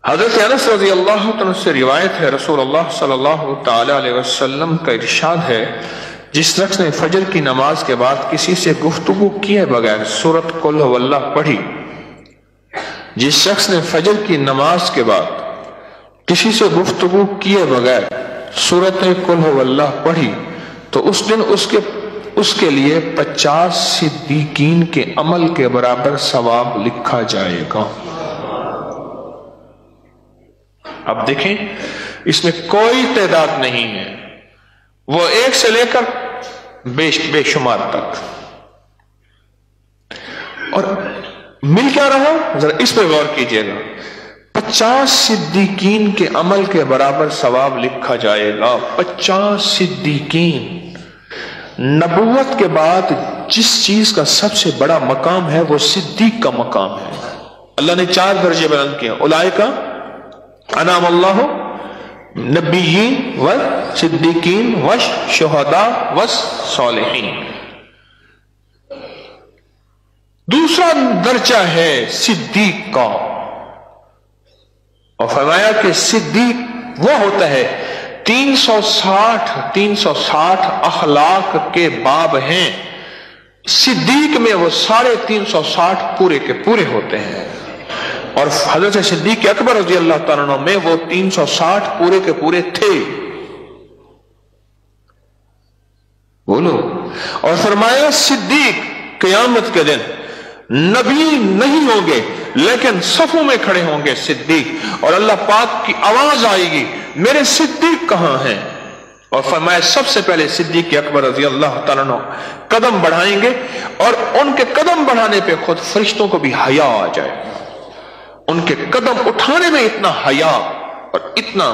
حضرت انس رضی اللہ عنہ سے روایت ہے، رسول اللہ صلی اللہ تعالی علیہ وسلم کا ارشاد ہے، جس شخص نے فجر کی نماز کے بعد کسی سے گفتگو کیے بغیر سورۃ قل هو اللہ پڑھی، جس شخص نے فجر کی نماز کے بعد کسی سے گفتگو کیے بغیر سورۃ قل هو اللہ پڑھی تو اس دن اس کے لیے 50 صدیقین کے عمل کے برابر ثواب لکھا جائے گا۔ اب دیکھیں، اس میں کوئی تعداد نہیں ہے، وہ ایک سے لے کر بے شمار تک، اور مل کیا رہا ذرا اس پہ غور کیجئے گا، 50 صدیقین کے عمل کے برابر ثواب لکھا جائے گا۔ 50 صدیقین، نبوت کے بعد جس چیز کا سب سے بڑا مقام ہے وہ صدیق کا مقام ہے۔ اللہ نے 4 درجے بیان کیے، اولئک انعم اللہ نبیین والصدیقین والشہداء والصالحین۔ دوسرا درجہ ہے صدیق کا، اور فرمایا کہ صدیق وہ ہوتا ہے 360 اخلاق کے باب ہیں، صدیق میں وہ 360 پورے کے پورے ہوتے ہیں، اور حضرت صدیق اکبر رضی اللہ تعالیٰ عنہ میں وہ 360 پورے کے پورے تھے۔ بولو۔ اور فرمایا صدیق قیامت کے دن نبی نہیں ہوں گے لیکن صفوں میں کھڑے ہوں گے صدیق، اور اللہ پاک کی آواز آئے گی میرے صدیق کہاں ہیں؟ اور فرمایا سب سے پہلے صدیق اکبر رضی اللہ تعالیٰ عنہ قدم بڑھائیں گے، اور ان کے قدم بڑھانے پہ خود فرشتوں کو بھی حیا آ جائے، ان کے قدم اٹھانے میں اتنا حیا اور اتنا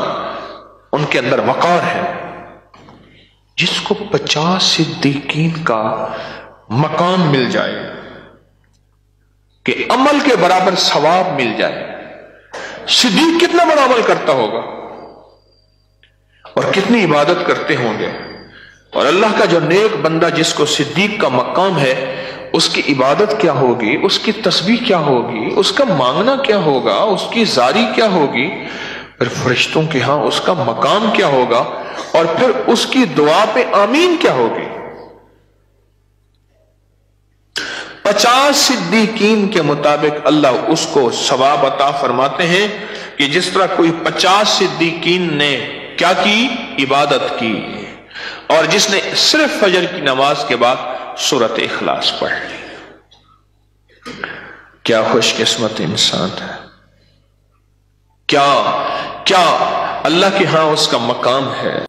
ان کے اندر وقار ہے۔ جس کو 50 صدیقین کا مقام مل جائے کہ عمل کے برابر ثواب مل جائے، صدیق کتنا بڑا عمل کرتا ہوگا اور کتنی عبادت کرتے ہوں گے، اور اللہ کا جو نیک بندہ جس کو صدیق کا مقام ہے اس کی عبادت کیا ہوگی، اس کی تسبیح کیا ہوگی، اس کا مانگنا کیا ہوگا، اس کی زاری کیا ہوگی، پھر فرشتوں کے ہاں اس کا مقام کیا ہوگا، اور پھر اس کی دعا پہ آمین کیا ہوگی۔ 50 صدیقین کے مطابق اللہ اس کو ثواب عطا فرماتے ہیں کہ جس طرح کوئی 50 صدیقین نے کیا کی، عبادت کی، اور جس نے صرف فجر کی نماز کے بعد سورۃ اخلاص پڑھ لی۔ کیا خوش قسمت انسان ہے، کیا اللہ کے ہاں اس کا مقام ہے۔